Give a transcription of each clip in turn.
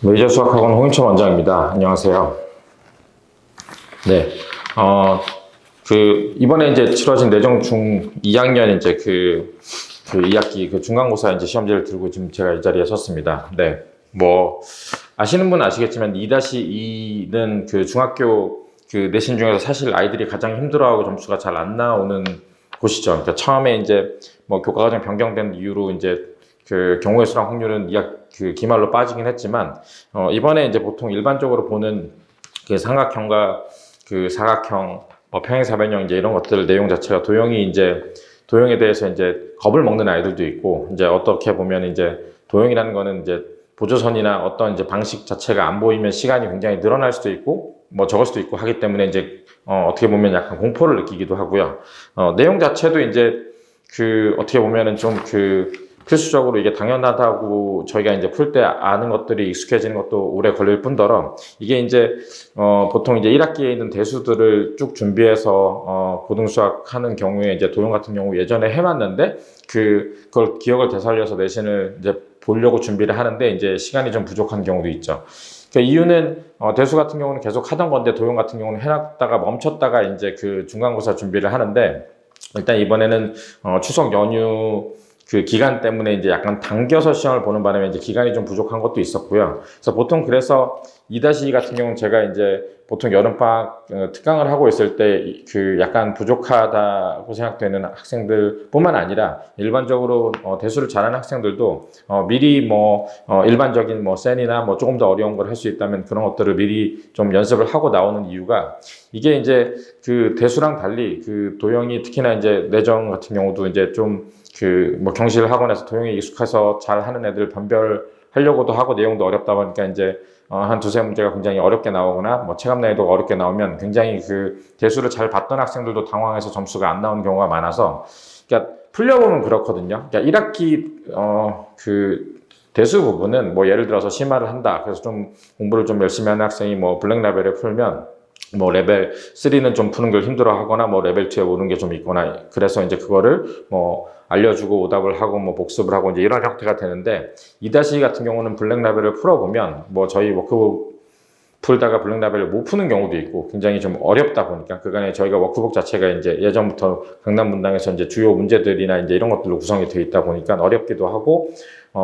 메이저 수학학원 홍인철 원장입니다. 안녕하세요. 네. 이번에 이제 치러진 내정 중 2학년 이제 그 2학기 그 중간고사 이제 시험지를 들고 지금 제가 이 자리에 섰습니다. 네. 아시는 분은 아시겠지만 2-2는 그 중학교 그 내신 중에서 사실 아이들이 가장 힘들어하고 점수가 잘 안 나오는 곳이죠. 그러니까 처음에 이제 교과과정 변경된 이유로 이제 그 경우의 수랑 확률은 그 기말로 빠지긴 했지만, 이번에 이제 보통 일반적으로 보는 그 삼각형과 그 사각형, 평행사변형 이제 이런 것들 내용 자체가 도형에 대해서 이제 겁을 먹는 아이들도 있고, 이제 어떻게 보면 이제 도형이라는 거는 이제 보조선이나 어떤 이제 방식 자체가 안 보이면 시간이 굉장히 늘어날 수도 있고, 적을 수도 있고 하기 때문에 이제 어떻게 보면 약간 공포를 느끼기도 하고요. 내용 자체도 이제 어떻게 보면은 좀 필수적으로 이게 당연하다고 저희가 이제 풀 때 아는 것들이 익숙해지는 것도 오래 걸릴 뿐더러 이게 이제 보통 이제 1학기에 있는 대수들을 쭉 준비해서 고등수학 하는 경우에 이제 도형 같은 경우 예전에 해봤는데 그걸 기억을 되살려서 내신을 이제 보려고 준비를 하는데 이제 시간이 좀 부족한 경우도 있죠. 그 이유는 대수 같은 경우는 계속 하던 건데 도형 같은 경우는 해놨다가 멈췄다가 이제 그 중간고사 준비를 하는데 일단 이번에는 추석 연휴 그 기간 때문에 이제 약간 당겨서 시험을 보는 바람에 이제 기간이 좀 부족한 것도 있었고요. 그래서 보통 2-2 같은 경우는 제가 이제 보통 여름방학 특강을 하고 있을 때 약간 부족하다고 생각되는 학생들 뿐만 아니라 일반적으로 대수를 잘하는 학생들도 미리 일반적인 센이나 조금 더 어려운 걸 할 수 있다면 그런 것들을 미리 좀 연습을 하고 나오는 이유가 이게 이제 그 대수랑 달리 그 도형이 특히나 이제 내정 같은 경우도 이제 좀 경실 학원에서 도형에 익숙해서 잘 하는 애들 변별하려고도 하고 내용도 어렵다 보니까 이제 한 두세 문제가 굉장히 어렵게 나오거나 체감 난이도가 어렵게 나오면 굉장히 대수를 잘 봤던 학생들도 당황해서 점수가 안 나오는 경우가 많아서 그러니까 풀려보면 그렇거든요. 그러니까 1학기 대수 부분은 예를 들어서 심화를 한다. 그래서 좀 공부를 좀 열심히 하는 학생이 블랙 라벨을 풀면 레벨 3는 좀 푸는 걸 힘들어 하거나 레벨 2에 오는 게 좀 있거나 그래서 이제 그거를 알려주고 오답을 하고 복습을 하고 이제 이런 형태가 되는데 2-2 같은 경우는 블랙 라벨을 풀어보면 저희 워크북 풀다가 블랙 라벨을 못 푸는 경우도 있고 굉장히 좀 어렵다 보니까 그간에 저희가 워크북 자체가 이제 예전부터 강남 문당에서 이제 주요 문제들이나 이제 이런 것들로 구성이 되어 있다 보니까 어렵기도 하고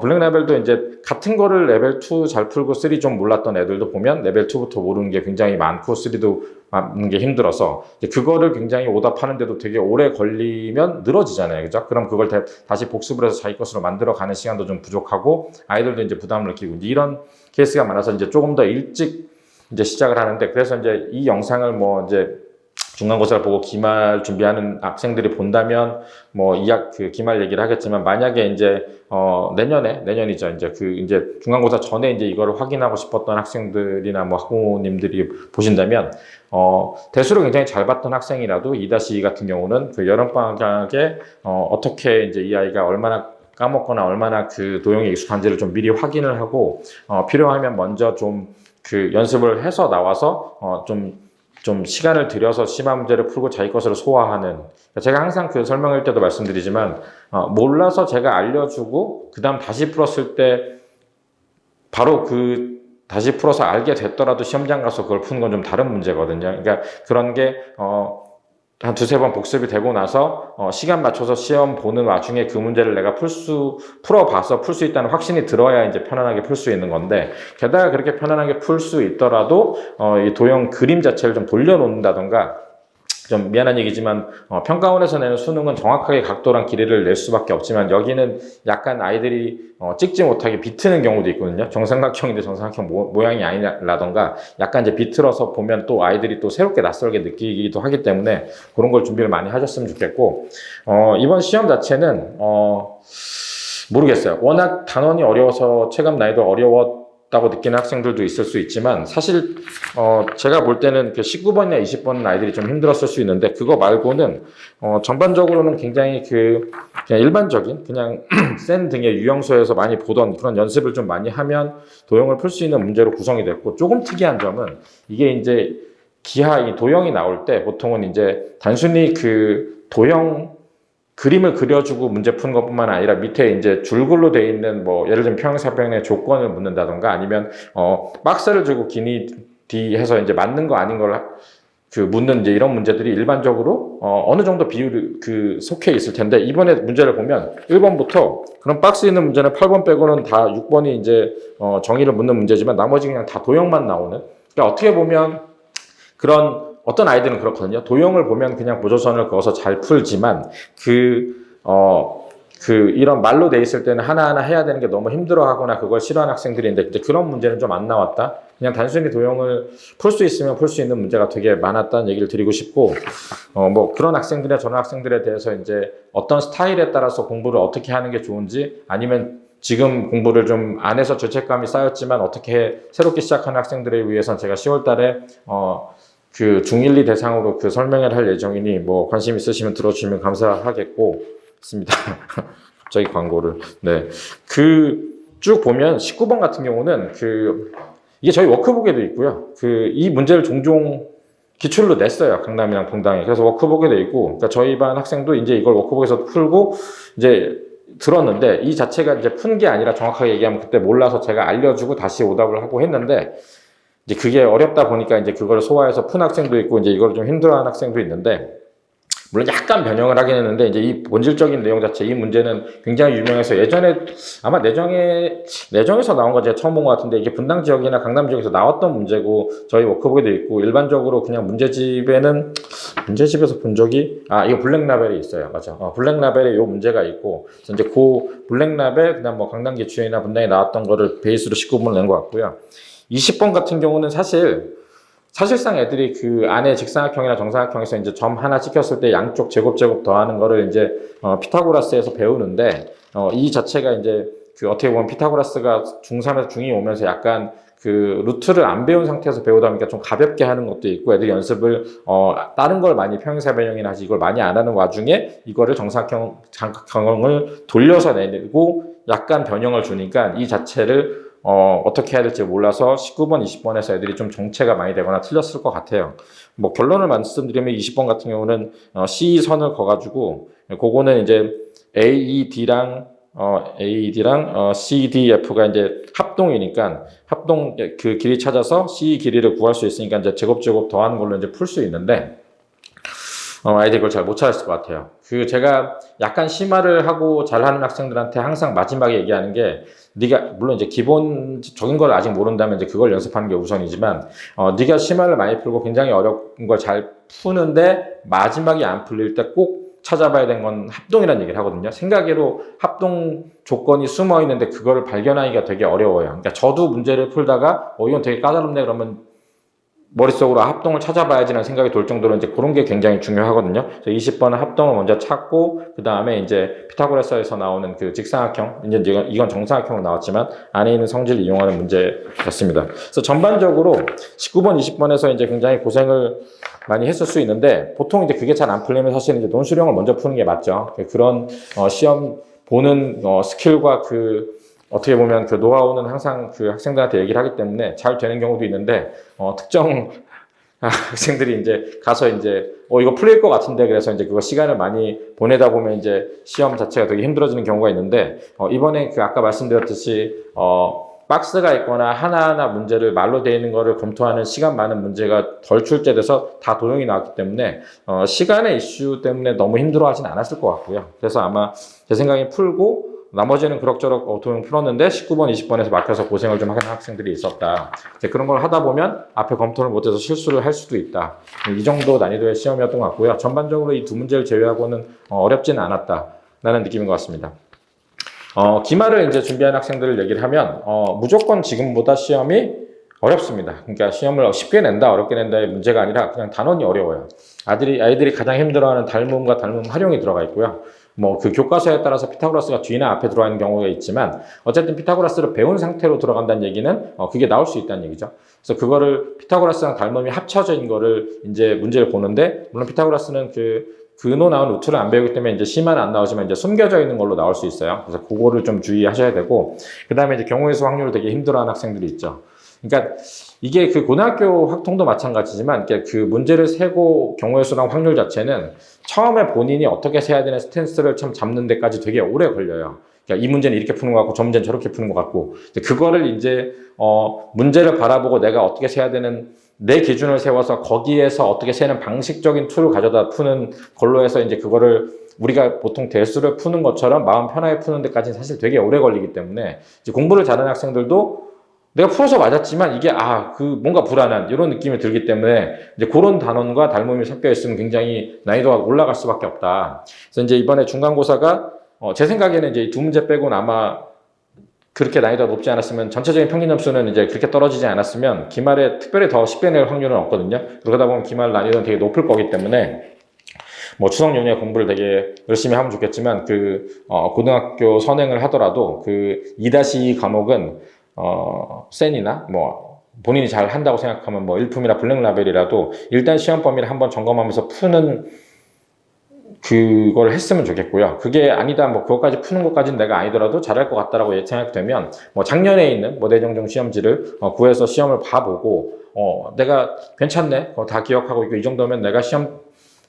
블랙 라벨도 이제 같은 거를 레벨 2 잘 풀고 3 좀 몰랐던 애들도 보면 레벨 2부터 모르는 게 굉장히 많고 3도 맞는 게 힘들어서 그거를 굉장히 오답하는데도 되게 오래 걸리면 늘어지잖아요. 그죠? 그럼 그걸 다시 복습을 해서 자기 것으로 만들어 가는 시간도 좀 부족하고 아이들도 이제 부담을 느끼고 이제 이런 케이스가 많아서 이제 조금 더 일찍 이제 시작을 하는데 그래서 이제 이 영상을 이제 중간고사를 보고 기말 준비하는 학생들이 본다면 기말 얘기를 하겠지만 만약에 이제 내년이죠. 이제 중간고사 전에 이제 이거를 확인하고 싶었던 학생들이나 학부모님들이 보신다면 대수를 굉장히 잘 봤던 학생이라도 2-2 같은 경우는 여름방학에 어떻게 이제 이 아이가 얼마나 까먹거나 얼마나 도형에 익숙한지를 좀 미리 확인을 하고 필요하면 먼저 좀 연습을 해서 나와서 좀 시간을 들여서 심화 문제를 풀고 자기 것으로 소화하는 제가 항상 설명할 때도 말씀드리지만 몰라서 제가 알려주고 그 다음 다시 풀었을 때 바로 다시 풀어서 알게 됐더라도 시험장 가서 그걸 푸는 건 좀 다른 문제거든요. 그러니까 그런 게 한 두세 번 복습이 되고 나서 시간 맞춰서 시험 보는 와중에 그 문제를 내가 풀어봐서 풀 수 있다는 확신이 들어야 이제 편안하게 풀 수 있는 건데 게다가 그렇게 편안하게 풀 수 있더라도 이 도형 그림 자체를 좀 돌려놓는다던가 좀 미안한 얘기지만 평가원에서 내는 수능은 정확하게 각도랑 길이를 낼 수밖에 없지만 여기는 약간 아이들이 찍지 못하게 비트는 경우도 있거든요. 정삼각형인데 정삼각형 모양이 아니라던가 약간 이제 비틀어서 보면 또 아이들이 또 새롭게 낯설게 느끼기도 하기 때문에 그런 걸 준비를 많이 하셨으면 좋겠고 이번 시험 자체는 모르겠어요. 워낙 단원이 어려워서 체감 난이도 어려웠다고 느끼는 학생들도 있을 수 있지만 사실 제가 볼 때는 19번이나 20번 아이들이 좀 힘들었을 수 있는데 그거 말고는 전반적으로는 굉장히 그냥 일반적인 그냥 센 등의 유형소에서 많이 보던 그런 연습을 좀 많이 하면 도형을 풀 수 있는 문제로 구성이 됐고 조금 특이한 점은 이게 이제 이 도형이 나올 때 보통은 이제 단순히 도형 그림을 그려주고 문제 푸는 것뿐만 아니라 밑에 이제 줄글로 돼 있는 뭐 예를 들면 평행사변의 조건을 묻는다던가 아니면 박스를 주고 기니 D 해서 이제 맞는 거 아닌 걸 그 묻는 이제 이런 문제들이 일반적으로 어느 정도 비율이 그 속해 있을 텐데 이번에 문제를 보면 1번부터 그런 박스 있는 문제는 8번 빼고는 다 6번이 이제 정의를 묻는 문제지만 나머지 그냥 다 도형만 나오는. 그러니까 어떻게 보면 그런 어떤 아이들은 그렇거든요. 도형을 보면 그냥 보조선을 그어서 잘 풀지만 이런 말로 돼 있을 때는 하나하나 해야 되는 게 너무 힘들어하거나 그걸 싫어하는 학생들이 있는데 이제 그런 문제는 좀 안 나왔다. 그냥 단순히 도형을 풀 수 있으면 풀 수 있는 문제가 되게 많았다는 얘기를 드리고 싶고, 뭐 그런 학생들이나 저런 학생들에 대해서 이제 어떤 스타일에 따라서 공부를 어떻게 하는 게 좋은지 아니면 지금 공부를 좀 안 해서 죄책감이 쌓였지만 어떻게 새롭게 시작하는 학생들을 위해서는 제가 10월 달에 그 중1, 2 대상으로 그 설명을 할 예정이니 뭐 관심 있으시면 들어주시면 감사하겠고 있습니다. 갑자기 광고를. 네. 쭉 보면 19번 같은 경우는 이게 저희 워크북에도 있고요. 이 문제를 종종 기출로 냈어요. 강남이랑 동당에. 그래서 워크북에 돼 있고, 그러니까 저희 반 학생도 이제 이걸 워크북에서 풀고 이제 들었는데 이 자체가 이제 푼 게 아니라 정확하게 얘기하면 그때 몰라서 제가 알려주고 다시 오답을 하고 했는데 이제 그게 어렵다 보니까 이제 그걸 소화해서 푼 학생도 있고 이제 이걸 좀 힘들어하는 학생도 있는데 물론 약간 변형을 하긴 했는데 이제 이 본질적인 내용 자체 이 문제는 굉장히 유명해서 예전에 아마 내정에서 나온 거 제가 처음 본 것 같은데 이게 분당 지역이나 강남 지역에서 나왔던 문제고 저희 워크북에도 있고 일반적으로 그냥 문제집에서 본 적이 이거 블랙라벨이 있어요. 맞아. 블랙라벨에 요 문제가 있고 이제 그 블랙라벨 그다음 뭐 강남 기출이나 분당에 나왔던 거를 베이스로 19번을 낸 것 같고요. 20번 같은 경우는 사실상 애들이 그 안에 직사각형이나 정사각형에서 이제 점 하나 찍혔을 때 양쪽 제곱 더하는 거를 이제 피타고라스에서 배우는데 이 자체가 이제 어떻게 보면 피타고라스가 중3에서 중2 오면서 약간 그 루트를 안 배운 상태에서 배우다 보니까 좀 가볍게 하는 것도 있고 애들이 연습을 다른 걸 많이 평행사변형이나 하지 이걸 많이 안 하는 와중에 이거를 정사각형을 돌려서 내고 약간 변형을 주니까 이 자체를 어떻게 해야 될지 몰라서 19번, 20번에서 애들이 좀 정체가 많이 되거나 틀렸을 것 같아요. 뭐 결론을 말씀드리면 20번 같은 경우는 C선을 그어가지고 그거는 이제 AED랑 CDF가 이제 합동이니까 합동 그 길이 찾아서 C 길이를 구할 수 있으니까 이제 제곱 더하는 걸로 이제 풀 수 있는데 아이들이 그걸 잘 못 찾았을 것 같아요. 제가 약간 심화를 하고 잘하는 학생들한테 항상 마지막에 얘기하는 게 네가 물론 이제 기본적인 걸 아직 모른다면 이제 그걸 연습하는 게 우선이지만 네가 심화를 많이 풀고 굉장히 어려운 걸 잘 푸는데 마지막에 안 풀릴 때 꼭 찾아봐야 되는 건 합동이라는 얘기를 하거든요. 생각외로 합동 조건이 숨어 있는데 그거를 발견하기가 되게 어려워요. 그러니까 저도 문제를 풀다가 이건 되게 까다롭네 그러면 머릿속으로 합동을 찾아봐야지라는 생각이 들 정도로 이제 그런 게 굉장히 중요하거든요. 그래서 20번은 합동을 먼저 찾고, 그 다음에 이제 피타고라스에서 나오는 그 직사각형, 이건 정사각형으로 나왔지만 안에 있는 성질을 이용하는 문제였습니다. 그래서 전반적으로 19번, 20번에서 이제 굉장히 고생을 많이 했을 수 있는데, 보통 이제 그게 잘 안 풀리면 사실은 이제 논술형을 먼저 푸는 게 맞죠. 그런 시험 보는 스킬과 어떻게 보면 그 노하우는 항상 그 학생들한테 얘기를 하기 때문에 잘 되는 경우도 있는데, 특정 학생들이 이제 가서 이제, 이거 풀릴 것 같은데, 그래서 이제 그거 시간을 많이 보내다 보면 이제 시험 자체가 되게 힘들어지는 경우가 있는데, 이번에 아까 말씀드렸듯이, 박스가 있거나 하나하나 문제를 말로 되어 있는 거를 검토하는 시간 많은 문제가 덜 출제돼서 다 도형이 나왔기 때문에, 시간의 이슈 때문에 너무 힘들어 하진 않았을 것 같고요. 그래서 아마 제 생각에 풀고, 나머지는 그럭저럭 도형 풀었는데 19번, 20번에서 막혀서 고생을 좀 하는 학생들이 있었다. 이제 그런 걸 하다 보면 앞에 검토를 못해서 실수를 할 수도 있다. 이 정도 난이도의 시험이었던 것 같고요. 전반적으로 이 두 문제를 제외하고는 어렵지는 않았다라는 느낌인 것 같습니다. 기말을 이제 준비하는 학생들을 얘기를 하면 무조건 지금보다 시험이 어렵습니다. 그러니까 시험을 쉽게 낸다, 어렵게 낸다의 문제가 아니라 그냥 단원이 어려워요. 아이들이 가장 힘들어하는 닮음과 닮음 활용이 들어가 있고요. 뭐 교과서에 따라서 피타고라스가 뒤나 앞에 들어가 있는 경우가 있지만 어쨌든 피타고라스를 배운 상태로 들어간다는 얘기는 그게 나올 수 있다는 얘기죠. 그래서 그거를 피타고라스랑 닮음이 합쳐져 있는 거를 이제 문제를 보는데 물론 피타고라스는 근호 나온 루트를 안 배우기 때문에 이제 심화는 안 나오지만 이제 숨겨져 있는 걸로 나올 수 있어요. 그래서 그거를 좀 주의하셔야 되고 그 다음에 이제 경우의 수 확률을 되게 힘들어하는 학생들이 있죠. 그러니까 이게 그 고등학교 확통도 마찬가지지만 그 문제를 세고 경우의 수랑 확률 자체는 처음에 본인이 어떻게 세야 되는 스탠스를 참 잡는 데까지 되게 오래 걸려요. 그러니까 이 문제는 이렇게 푸는 것 같고 저 문제는 저렇게 푸는 것 같고 그거를 이제 문제를 바라보고 내가 어떻게 세야 되는 내 기준을 세워서 거기에서 어떻게 세는 방식적인 툴을 가져다 푸는 걸로 해서 이제 그거를 우리가 보통 대수를 푸는 것처럼 마음 편하게 푸는 데까지는 사실 되게 오래 걸리기 때문에 이제 공부를 잘하는 학생들도 내가 풀어서 맞았지만 이게 뭔가 불안한 이런 느낌이 들기 때문에 이제 그런 단원과 닮음이 섞여 있으면 굉장히 난이도가 올라갈 수밖에 없다. 그래서 이제 이번에 중간고사가 제 생각에는 이제 두 문제 빼고는 아마 그렇게 난이도가 높지 않았으면 전체적인 평균 점수는 이제 그렇게 떨어지지 않았으면 기말에 특별히 더 10배 낼 확률은 없거든요. 그러다 보면 기말 난이도는 되게 높을 거기 때문에 뭐 추석 연휴에 공부를 되게 열심히 하면 좋겠지만 고등학교 선행을 하더라도 2-2 과목은 센이나 뭐 본인이 잘 한다고 생각하면 뭐 일품이나 블랙 라벨이라도 일단 시험 범위를 한번 점검하면서 푸는 그걸 했으면 좋겠고요. 그게 아니다, 뭐 그것까지 푸는 것까지는 내가 아니더라도 잘할 것 같다라고 생각되면 뭐 작년에 있는 모대정중 시험지를 구해서 시험을 봐보고 내가 괜찮네, 다 기억하고 있고 이 정도면 내가 시험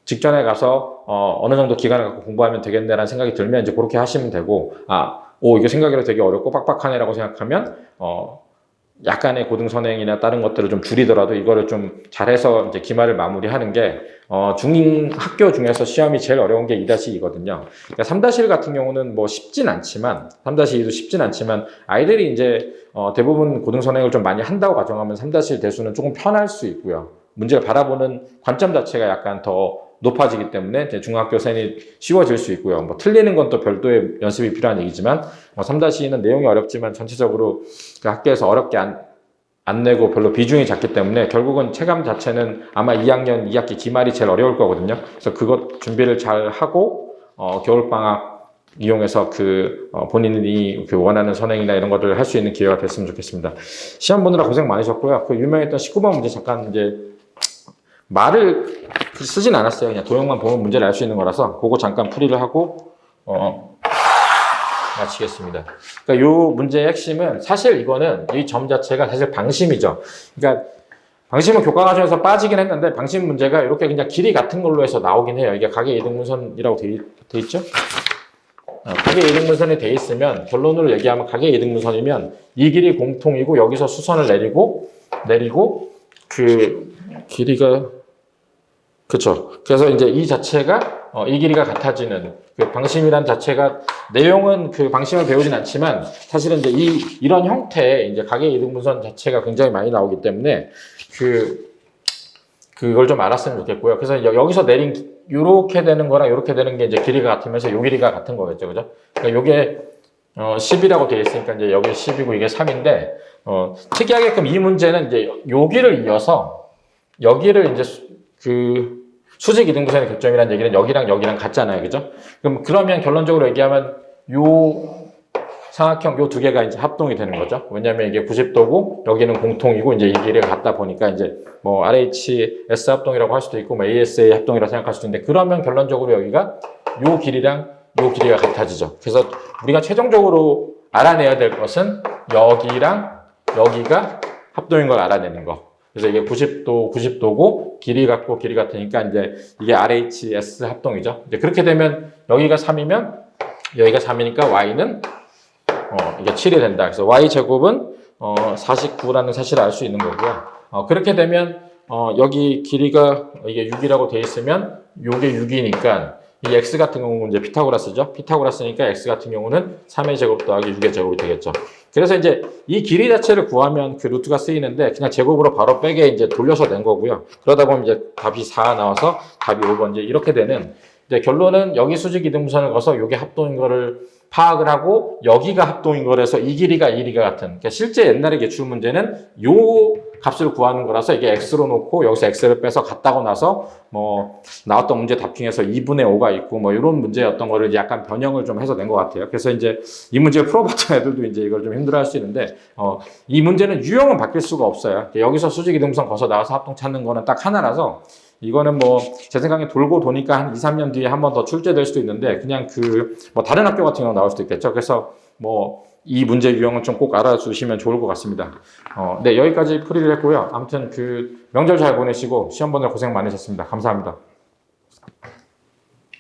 직전에 가서 어느 정도 기간을 갖고 공부하면 되겠네라는 생각이 들면 이제 그렇게 하시면 되고 이게 생각해도 되게 어렵고 빡빡하네라고 생각하면 약간의 고등선행이나 다른 것들을 좀 줄이더라도 이거를 좀 잘해서 이제 기말을 마무리하는 게 중학교 중에서 시험이 제일 어려운 게 2-2거든요. 그러니까 3-1 같은 경우는 뭐 쉽진 않지만 3-2도 쉽진 않지만 아이들이 이제 대부분 고등선행을 좀 많이 한다고 가정하면 3-1 대수는 조금 편할 수 있고요. 문제를 바라보는 관점 자체가 약간 더 높아지기 때문에 이제 중학교 sen이 쉬워질 수 있고요. 뭐 틀리는 건 또 별도의 연습이 필요한 얘기지만 3-2는 내용이 어렵지만 전체적으로 그 학교에서 어렵게 안 내고 별로 비중이 작기 때문에 결국은 체감 자체는 아마 2학년 2학기 기말이 제일 어려울 거거든요. 그래서 그것 준비를 잘 하고 겨울방학 이용해서 본인이 원하는 선행이나 이런 것들을 할 수 있는 기회가 됐으면 좋겠습니다. 시험 보느라 고생 많으셨고요. 유명했던 19번 문제 잠깐 이제 말을 쓰진 않았어요. 그냥 도형만 보면 문제를 알 수 있는 거라서 그거 잠깐 풀이를 하고 마치겠습니다. 그러니까 이 문제의 핵심은 사실 이거는 이 점 자체가 사실 방심이죠. 그러니까 방심은 교과 과정에서 빠지긴 했는데 방심 문제가 이렇게 그냥 길이 같은 걸로 해서 나오긴 해요. 이게 가계 이등분선이라고 돼 있죠? 가계 이등분선이 돼 있으면 결론으로 얘기하면 가계 이등분선이면 이 길이 공통이고 여기서 수선을 내리고 길이가 그쵸. 그래서 이제 이 자체가 이 길이가 같아지는 방심이란 자체가 내용은 방심을 배우진 않지만 사실은 이제 이런 형태의 이제 가계 이등분선 자체가 굉장히 많이 나오기 때문에 그걸 좀 알았으면 좋겠고요. 그래서 여기서 내린 요렇게 되는 거랑 요렇게 되는 게 이제 길이가 같으면서 요 길이가 같은 거겠죠. 그죠? 그러니까 요게 10이라고 되어 있으니까 이제 여기 10이고 이게 3인데 특이하게끔 이 문제는 이제 여기를 이어서 여기를 이제 수직 이등분선의 교점이라는 얘기는 여기랑 같잖아요. 그죠? 그러면 결론적으로 얘기하면 요 삼각형 요 두 개가 이제 합동이 되는 거죠. 왜냐면 이게 90도고 여기는 공통이고 이제 이 길이가 같다 보니까 이제 뭐 RHS 합동이라고 할 수도 있고 뭐 ASA 합동이라고 생각할 수도 있는데 그러면 결론적으로 여기가 요 길이랑 요 길이가 같아지죠. 그래서 우리가 최종적으로 알아내야 될 것은 여기랑 여기가 합동인 걸 알아내는 거. 그래서 이게 90도고 길이 같고 길이 같으니까 이제 이게 RHS 합동이죠. 이제 그렇게 되면 여기가 3이면 여기가 3이니까 y는 이게 7이 된다. 그래서 y 제곱은 49라는 사실을 알 수 있는 거고요. 그렇게 되면 여기 길이가 이게 6이라고 돼 있으면 요게 6이니까 이 x 같은 경우는 이제 피타고라스죠. 피타고라스니까 x 같은 경우는 3의 제곱 더하기 6의 제곱이 되겠죠. 그래서 이제 이 길이 자체를 구하면 그 루트가 쓰이는데 그냥 제곱으로 바로 빼게 이제 돌려서 낸 거고요. 그러다 보면 이제 답이 4 나와서 답이 5번 이제 이렇게 되는 이제 결론은 여기 수직 이등분선을 거서 요게 합동인 거를 파악을 하고 여기가 합동인 거라서 이 길이가 같은. 그러니까 실제 옛날에 기출 문제는 요 값을 구하는 거라서 이게 x로 놓고 여기서 x를 빼서 같다고 나서 뭐 나왔던 문제 답 중에서 2분의 5가 있고 뭐 이런 문제였던 거를 약간 변형을 좀 해서 낸 것 같아요. 그래서 이제 이 문제를 풀어봤던 애들도 이제 이걸 좀 힘들어할 수 있는데 이 문제는 유형은 바뀔 수가 없어요. 여기서 수직 이등분선 거서 나와서 합동 찾는 거는 딱 하나라서 이거는 뭐 제 생각에 돌고 도니까 한 2, 3년 뒤에 한 번 더 출제될 수도 있는데 그냥 뭐 다른 학교 같은 경우 나올 수도 있겠죠. 그래서 뭐 이 문제 유형은 좀 꼭 알아두시면 좋을 것 같습니다. 네, 여기까지 풀이를 했고요. 아무튼 그 명절 잘 보내시고 시험 보느라 고생 많으셨습니다. 감사합니다.